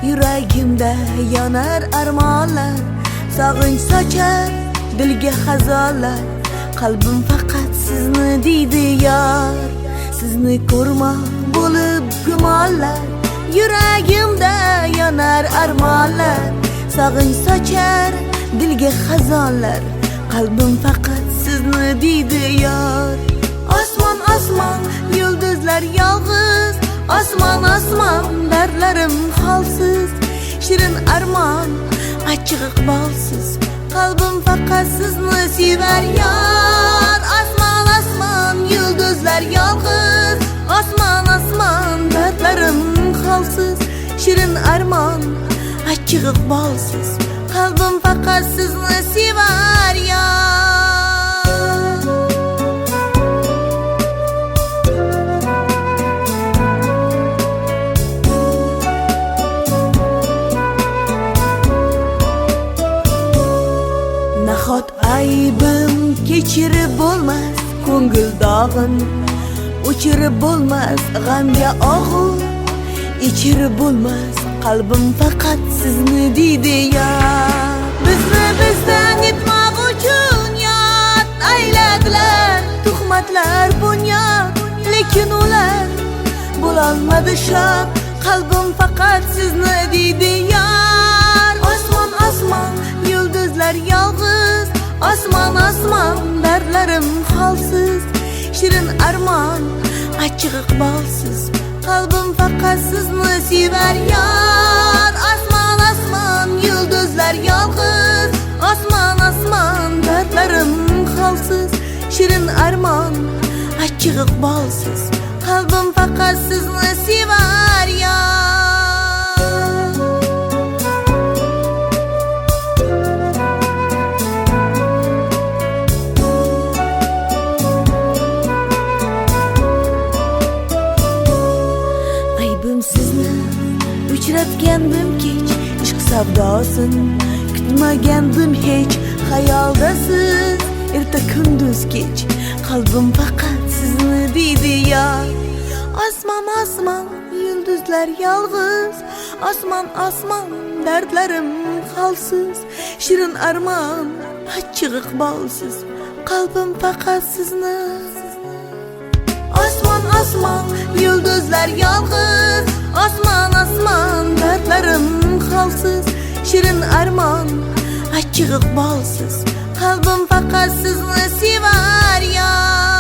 Yuragimda yonar armonlar, sog'inch sochar dilga xazonlar. Qalbim faqat sizni deydi yor, sizni ko'rmoq bo'lib gumonlar. Yuragimda yonar armonlar, sog'inch sochar dilga xazonlar. Qalbim faqat sizni deydi yor. Osmon osmon yulduzlar yolg'iz, osmon osmon dardlarim holsiz. Shirin armon achchiq iqbolsiz, qalbim faqat sizni sevar yor. Osmon osmon yulduzlar yolg'iz, osmon osmon dardlarim holsiz. Shirin armon achchiq iqbolsiz, qalbim faqat sizni sevar yor. Nahot aybim kechirib bo'lmas, ko'ngil dog'in o'chirib bo'lmas, g'amga og'u ichirib bo'lmas, qalbim faqat sizni deydi ya. Bizni bizdan yetmoq uchun yot ayladilar, tuhmatlar bunyod, lekin ular bo'lolmadi shod. Qalbim faqat sizni deydi yor. Osmon osmon yulduzlar yolg'iz, osmon osmon dardlarim holsiz. Shirin armon achchiq iqbolsiz, qalbim faqat sizni sevar yor. Osmon osmon yulduzlar yolg'iz, osmon osmon dardlarim holsiz. Shirin armon achchiq iqbolsiz, qalbim faqat sizni sevar yor. Sizni uchratgandim kech, ishq savdosin kutmagandim hech. Xayolda siz erta kunduz kech, qalbim faqat sizni deydi yor. Osmon osmon yulduzlar yolg'iz, osmon osmon dardlarim holsiz. Shirin armon achchiq iqbolsiz, qalbim faqat sizni. Osmon osmon yulduzlar yolg'iz, osmon osmon dardlarim holsiz. Shirin armon achchiq iqbolsiz, qalbim faqat sizni sevar yor.